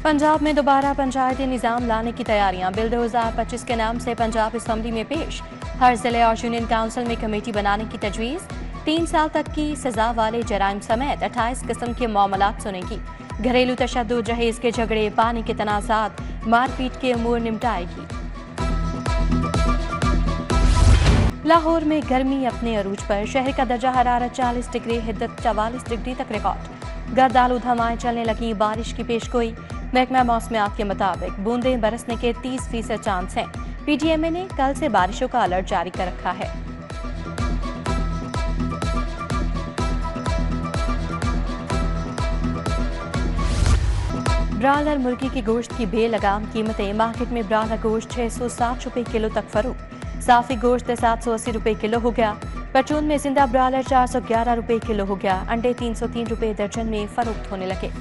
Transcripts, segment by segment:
पंजाब में दोबारा पंचायती निज़ाम लाने की तैयारियां। बिल 2025 के नाम से पंजाब असम्बली में पेश। हर जिले और यूनियन काउंसिल में कमेटी बनाने की तजवीज़। 3 साल तक की सजा वाले जराइम समेत 28 किस्म के मामलात सुनेगी। घरेलू तशद्दुद, जहेज के झगड़े, पानी के तनाज़ात, मारपीट के अमूर निपटाएगी। लाहौर में गर्मी अपने अरूज पर। शहर का दर्जा हरारत 40 डिग्री, हिद्दत 44 डिग्री तक रिकॉर्ड। गर्द आलूद हवाएं चलने लगी, बारिश की पेशगोई। महकमा मौसमियात के मुताबिक बूंदें बरसने के 30% चांस हैं। पीटीएमए ने कल से बारिशों का अलर्ट जारी कर रखा है। ब्रायलर मुर्गी की गोश्त की बेलगाम कीमतें। मार्केट में ब्रायलर गोश्त 660 रुपए किलो तक फरोख्त। साफी गोश्त 780 रुपए किलो हो गया। परचून में जिंदा ब्रायलर 411 रुपए किलो हो गया। अंडे 303 रुपए दर्जन में फरोख्त होने लगे।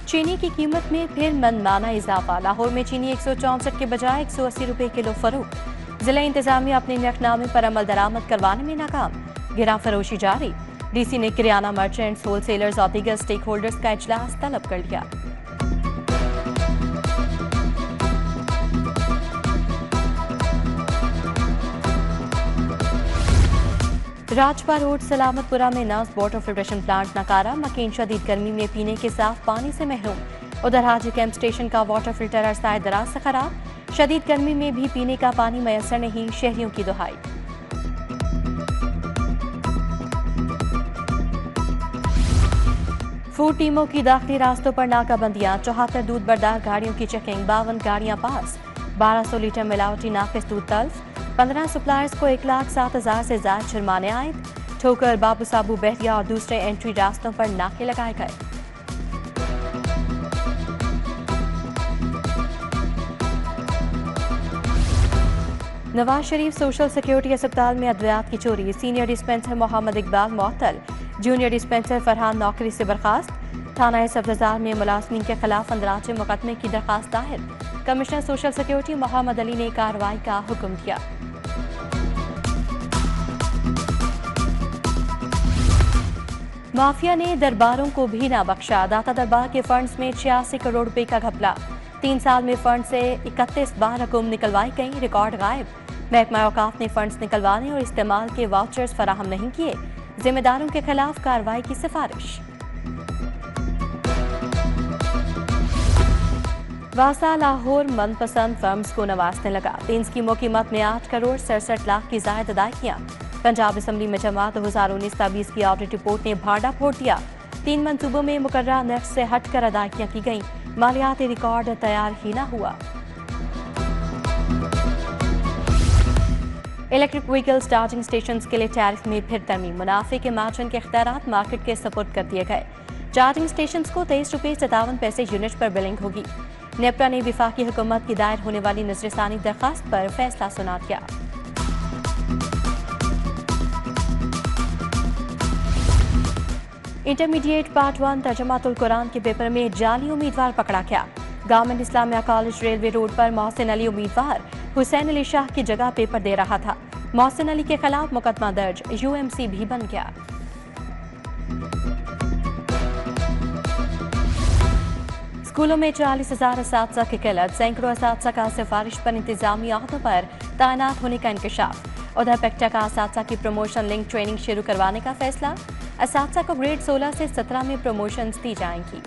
चीनी की कीमत में फिर मनमाना इजाफा। लाहौर में चीनी 164 के बजाय 180 रुपए किलो फरोख्त। जिला इंतजामिया अपने नरखनामे पर अमल दरामद करवाने में नाकाम। गिरा फरोशी जारी। डीसी ने किराना मर्चेंट्स, होलसेलर्स और दीगर स्टेक होल्डर्स का इजलास तलब कर लिया। राजपा रोड सलामतपुरा में नर्स वाटर फिल्ट्रेशन प्लांट नकारा। मकीन शदीद गर्मी में पीने के साफ पानी से महरूम। उधर हाजी कैंप स्टेशन का वाटर फिल्टर अरसाए दराज से खराब। शदीद गर्मी में भी पीने का पानी मैसर नहीं, शहरियों की दुहाई। फूड टीमों की दाखिली रास्तों पर नाकाबंदियां। 74 दूध बरदार गाड़ियों की चेकिंग। 52 गाड़ियां पास। 1200 लीटर मिलावटी नाकिस दूध तल्फ। 15 सप्लायर्स को 1,07,000 से ज्यादा जुर्माने आयद। ठोकर, बाबू साबू, बहरिया और दूसरे एंट्री रास्तों पर नाके लगाए गए। नवाज शरीफ सोशल सिक्योरिटी अस्पताल में अद्वियात की चोरी। सीनियर डिस्पेंसर मोहम्मद इकबाल मुअत्तल। जूनियर डिस्पेंसर फरहान नौकरी से बर्खास्त। थाना सब्ज़ार में मुलाजमीन के खिलाफ अंदराज मुकदमे की दरखास्त दायर। Commissioner social security Mohammad Ali ने कार्रवाई का हुक्म दिया। माफिया ने दरबारों को भी ना बख्शा। दाता दरबार के फंड्स में 86 करोड़ रुपए का घपला। 3 साल में फंड से 31 बार रकम निकलवाई गई, रिकॉर्ड गायब। महकमा औकाफ ने फंड्स निकलवाने और इस्तेमाल के वाउचर्स फराहम नहीं किए। जिम्मेदारों के खिलाफ कार्रवाई की सिफारिश। वासा लाहौर मनपसंद फर्म्स को नवाजने लगा। 3 स्कीमों की मद में 8 करोड़ 67 लाख की जायद अदायगियां। पंजाब असम्बली में जमा 2019-20 की ऑडिट रिपोर्ट ने भाड़ा फोड़ दिया। 3 मंसूबों में मुकर्ररा नर्ख से हटकर अदायगियां की गईं। मालियाती रिकॉर्ड तैयार ही न हुआ। इलेक्ट्रिक व्हीकल चार्जिंग स्टेशन के लिए टैरिफ में फिर तरमीम। मुनाफे के मार्जिन के इख्तियारात मार्केट के सपुर्द कर दिए गए। चार्जिंग स्टेशन को 23 रुपये 57 पैसे यूनिट पर बिलिंग होगी। नेपरा ने विफाकी हुकूमत की दायर होने वाली नजरसानी दरखास्त पर फैसला सुना दिया। इंटरमीडिएट पार्ट 1 तर्जुमातुल कुरान के पेपर में जाली उम्मीदवार पकड़ा गया। Government Islamia college railway road पर मोहसिन अली उम्मीदवार हुसैन अली शाह की जगह पेपर दे रहा था। मोहसिन अली के खिलाफ मुकदमा दर्ज, यूएमसी भी बन गया। स्कूलों में 40,000 असातिज़ा की किल्लत। सैकड़ों असातिज़ा का सिफारिश पर इंतजामी अहदों पर तैनात होने का इंकशाफ। उधर पेक्टा का असातिज़ा की प्रमोशन लिंक ट्रेनिंग शुरू करवाने का फैसला। असातिज़ा को ग्रेड 16 से 17 में प्रमोशंस दी जाएंगी।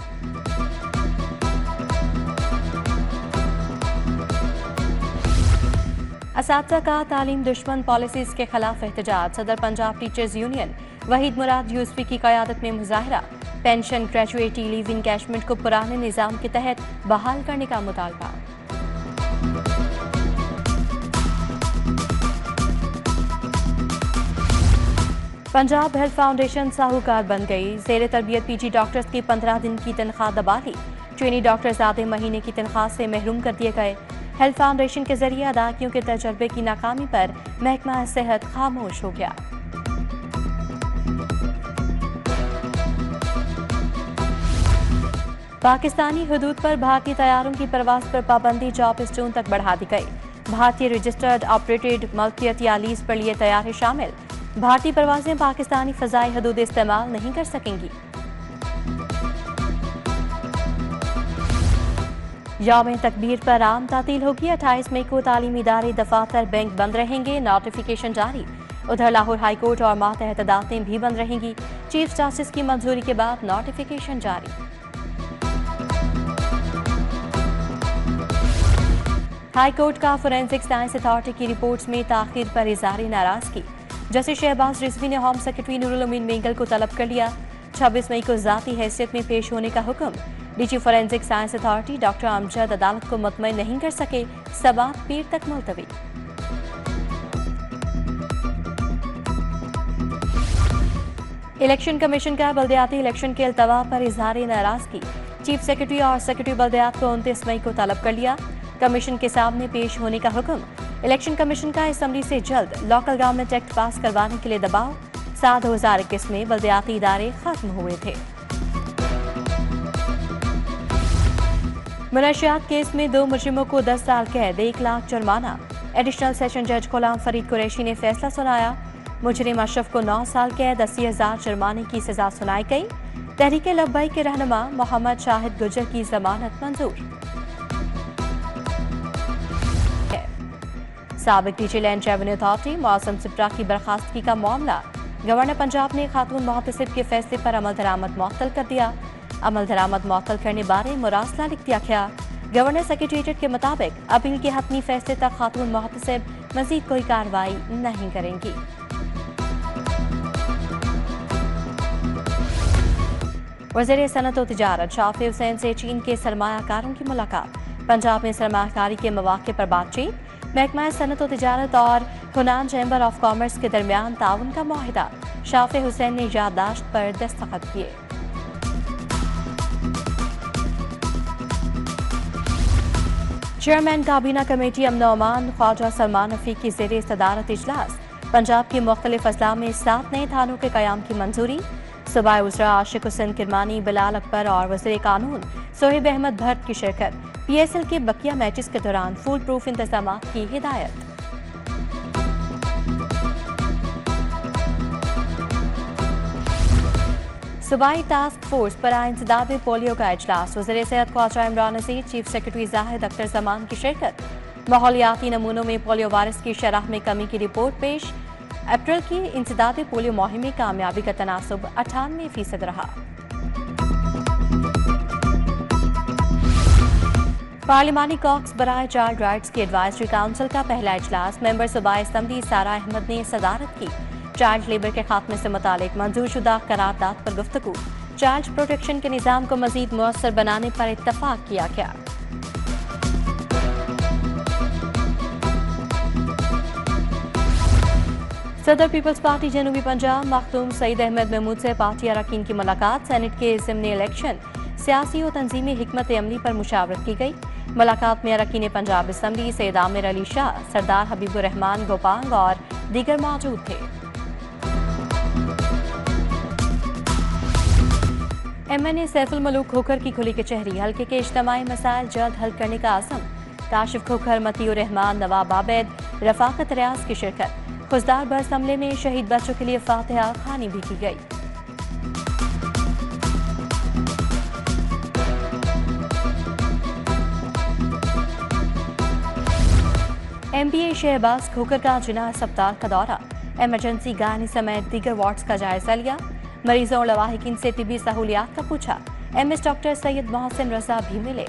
असातिज़ा का तालीम दुश्मन पॉलिसीज के खिलाफ एहतजाज। सदर पंजाब टीचर्स यूनियन वहीद मुराद यूसुफी की क़यादत में मुजाहरा। पेंशन, ग्रेजुएटी, लीव इनकैशमेंट को पुराने निज़ाम के तहत बहाल करने का मुतालबा। पंजाब हेल्थ फाउंडेशन साहूकार बन गई। ज़ेर तरबियत पीजी डॉक्टर्स की 15 दिन की तनख्वाह दबा ली। ट्रेनी डॉक्टर्स आधे महीने की तनख्वाह से महरूम कर दिए गए। हेल्थ फाउंडेशन के जरिए अदायगियों के तजर्बे की नाकामी पर महकमा सेहत खामोश हो गया। पाकिस्तानी हुदूद पर भारतीय तैयारों की परवाज पर पाबंदी 24 जून तक बढ़ा दी गई। भारतीय रजिस्टर्ड ऑपरेटेड मल्कियत या लीज पर लिए तैयार शामिल। भारतीय परवाजें पाकिस्तानी फजाई हदूद इस्तेमाल नहीं कर सकेंगी। यौम तकबीर पर आम तातील होगी। 28 मई को तालीमी इदारे, दफातर, बैंक बंद रहेंगे। नोटिफिकेशन जारी। उधर लाहौर हाईकोर्ट और मातहत अदालतें भी बंद रहेंगी। चीफ जस्टिस की मंजूरी के बाद नोटिफिकेशन जारी। हाईकोर्ट का फोरेंसिक साइंस अथॉरिटी की रिपोर्ट्स में ताखीर पर इजहार नाराजगी। जस्टिस शहबाज रिजवी ने होम सेक्रेटरी नूरुल अमीन मेंगल को तलब कर लिया। 26 मई को जाती हैसियत में पेश होने का हुक्म। DG forensic science authority doctor Amjad अदालत को मुतमईन नहीं कर सके। सवाल पीर तक मुलतवी। इलेक्शन कमीशन का बल्दियाती इलेक्शन के अल्तवा पर इजहार नाराजगी। चीफ सेक्रेटरी और सेक्रेटरी बल्दियात को 29 मई को तलब कर लिया। कमीशन के सामने पेश होने का हुक्म। इलेक्शन कमीशन का असम्बली से जल्द लोकल गवर्नमेंट एक्ट पास करवाने के लिए दबाव। 2021 में बल्दियाती इदारे खत्म हुए थे। मुनशियात केस में 2 मुजरिमों को 10 साल कैद, 1 लाख जुर्माना। एडिशनल सेशन जज गुलाम फरीद कुरैशी ने फैसला सुनाया। मुजरिम अशरफ को 9 साल कैद, 80,000 जुर्माने की सजा सुनाई गई। तहरीक लब्बई के रहनुमा मोहम्मद शाहिद गुजर की जमानत मंजूर। साबिक डीजी लैंड रेवेन्यू अथॉरिटी मौसम सिप्रा की बर्खास्तगी का मामला। गवर्नर पंजाब ने खातून मोहतसिब के फैसले पर अमल दरामद मुअत्तल कर दिया। अमल दरामद मुअत्तल करने बारे मुरासला लिख दिया गया। गवर्नर सेक्रेटेरिएट के मुताबिक अपील के हतमी फैसले तक खातून मोहतसिब मजीद कोई कार्रवाई नहीं करेंगी। वज़ीर सनअत व तिजारत शाफी हुसैन से चीन के सरमायाकारों की मुलाकात। पंजाब में सरमायाकारी के मौके पर बातचीत। महकमा सनअत व तिजारत और हुनान चैम्बर ऑफ कॉमर्स के दरमियान ताउन का मुआहिदा। शाफी हुसैन ने याददाश्त पर दस्तखत किए। चेयरमैन काबीना कमेटी अमन ओमान ख्वाजा सलमान रफीक की ज़ेरे सदारत इजलास। पंजाब के मुख्तलिफ अजला में 7 नए थानों के क़याम की मंजूरी। सूबाई उज़रा आशिक हुसैन किरमानी, बिलाल अकबर और वज़ीर कानून सोहेब अहमद भट्ट की शिरकत। PSL के बकिया मैचेस के दौरान फुल प्रूफ इंतजाम की हिदायत। सूबाई टास्क फोर्स पर इंसदाद पोलियो का इजलास। वज़ीर सेहत ख्वाजा इमरान नज़ीर, चीफ सेक्रेटरी जाहिद अख्तर जमान की शिरकत। माहौलियाती नमूनों में पोलियो वायरस की शरह में कमी की रिपोर्ट पेश। अप्रैल की इंसदाद पोलियो मुहिम में कामयाबी का तनासुब 98% रहा। पार्लिमानी कॉक्स बराए चाइल्ड राइट्स की एडवाइजरी काउंसिल का पहला इजलास। मेंबर सूबाई असम्बली सारा अहमद ने सदारत की। चाइल्ड लेबर के खात्मे से मुतालिक मंजूरशुदा करारदाद पर गुफ्तगू। चाइल्ड प्रोटेक्शन के निज़ाम को मजीद मुअस्सर बनाने पर इत्तफाक किया गया। सदर पीपल्स पार्टी जनूबी पंजाब मखदूम सईद अहमद महमूद से पार्टी अरकान की मुलाकात। सेनेट के ज़िम्नी इलेक्शन, सियासी और तंजीमी हिकमत अमली पर मुशावरत की गई। मुलाकात में अरकान पंजाब असम्बली सैयद आमिर अली शाह, सरदार हबीबुर रहमान गोपांग और दीगर मौजूद थे। MNA सैफुल मलूक खोखर की खुली कचहरी। हल्के के इज्तिमाई मसाइल जल्द हल करने का आज़म। काशिफ खोखर, मतीउर रहमान, नवाब आबिद, रफाकत रियाज की शिरकत। खुजदार बस हमले में शहीद बच्चों के लिए फातिहा खानी भी की गई। MPA शहबाज खोखर का जिना अस्पताल का दौरा। इमरजेंसी गायनी समेत दीगर वार्ड्स का जायजा लिया। मरीजों और लवाहिकीन से तिबी सहूलियात का पूछा। MS डॉक्टर सैयद मोहसिन रजा भी मिले।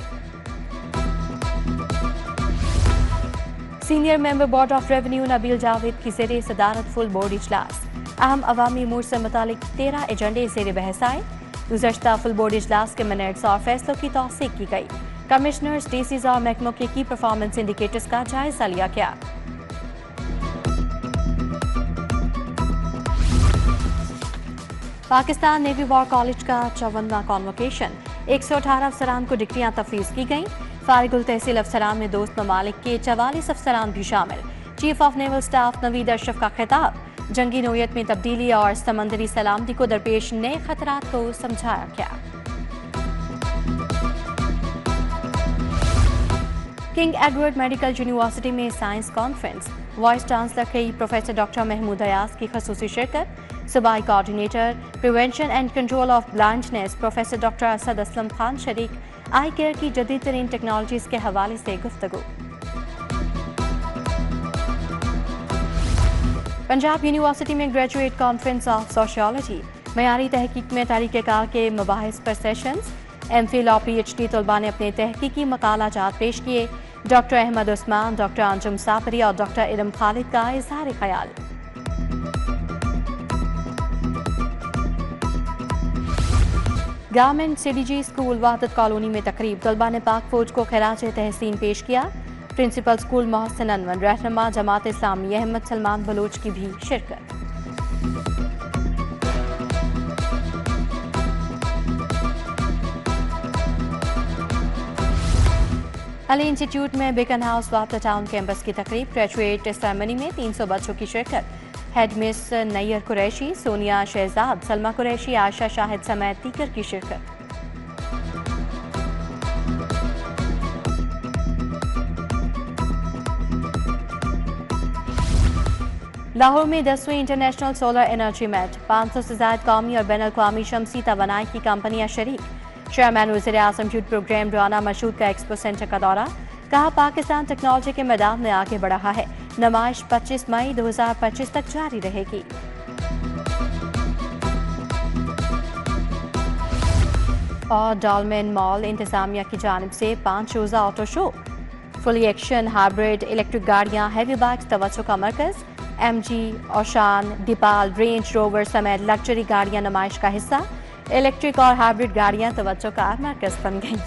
Senior member board of revenue Nabeel Javed की ज़ेरे सदारत फुल बोर्ड इजलास। अहम अवामी उमूर से मुतालिक 13 एजेंडे ज़ेरे बहस आए। गुज़श्ता फुल बोर्ड इजलास के मिनट्स और फैसलों की तौसीक की गई। कमिश्नर्स, DCs और महकमों के की परफॉर्मेंस इंडिकेटर्स का जायजा लिया गया। पाकिस्तान नेवी वॉर कॉलेज का 54वां कॉन्वोकेशन। 118 अफसरान को डिग्रियां तफवीज़ की गईं। फारिगुल तहसील अफसरान में दोस्त ममालिक के 44 अफसरान भी शामिल। Chief of naval staff Naveed Ashraf का खिताब। जंगी नोयत में तब्दीली और समंदरी सलामती को दरपेश नए खतरात को समझाया गया। किंग एडवर्ड मेडिकल यूनिवर्सिटी में साइंस कॉन्फ्रेंस, वाइस चांसलर के प्रोफेसर डॉक्टर महमूद अयाज की खसूसी शिरकत। सूबाई coordinator prevention and control of blindness professor doctor Asad Aslam Khan शरीक आई केयर की जदीद तरीन टेक्नोलॉजीज के हवाले से गुफ्तगू। पंजाब यूनिवर्सिटी में ग्रेजुएट कॉन्फ्रेंस ऑफ सोशियोलॉजी, मयारी तहकीक में तरीक़ेकार के मबाहिस पर सेशंस। एमफिल और PhD तलबा ने अपने तहकीकी मकालाजात पेश किए। डॉक्टर अहमद उस्मान, डॉक्टर अंजुम सापरी और डॉक्टर इरम खालिद का इजहार ख्याल। गवर्नमेंट CDG स्कूल वहदत कॉलोनी में तकरीब, तलबा ने पाक फौज को खराज तहसीन पेश किया। प्रिंसिपल स्कूल मोहसिन अनवर, रहनुमा जमात इस्लामी अहमद सलमान बलोच की भी शिरकत। अली इंस्टीट्यूट में बेकन हाउस वाफ्ता टाउन कैंपस की तकरीब, ग्रेजुएट सेरेमनी में 300 बच्चों की शिरकत। हेड मिस नैयर कुरैशी, सोनिया शहजाद, सलमा कुरैशी, आयशा शाहिद समेत दीगर की शिरकत। लाहौर में 10वीं इंटरनेशनल सोलर एनर्जी मैट, 500 से ज्यादा कौमी और बैन अल-अक़वामी शमसी तवानाई की कंपनियां शरीक। चेयरमैन वज़ीर आज़म यूथ प्रोग्राम राना मशहूद का एक्सपो सेंटर का दौरा, कहा पाकिस्तान टेक्नोलॉजी के मैदान में आगे बढ़ रहा है। नुमाइश 25 मई 2025 तक जारी रहेगी। और डॉलमेन मॉल इंतजामिया की जानिब से 5 रोज़ा auto show, fully action hybrid electric गाड़ियां, हैवी बाइक्स तवज्जो का मरकज। MG, ओशान, डिपाल, रेंज रोवर समेत लग्जरी गाड़ियां नुमाइश का हिस्सा। इलेक्ट्रिक और हाइब्रिड गाड़ियां तवज्जो का मरकज बन गईं।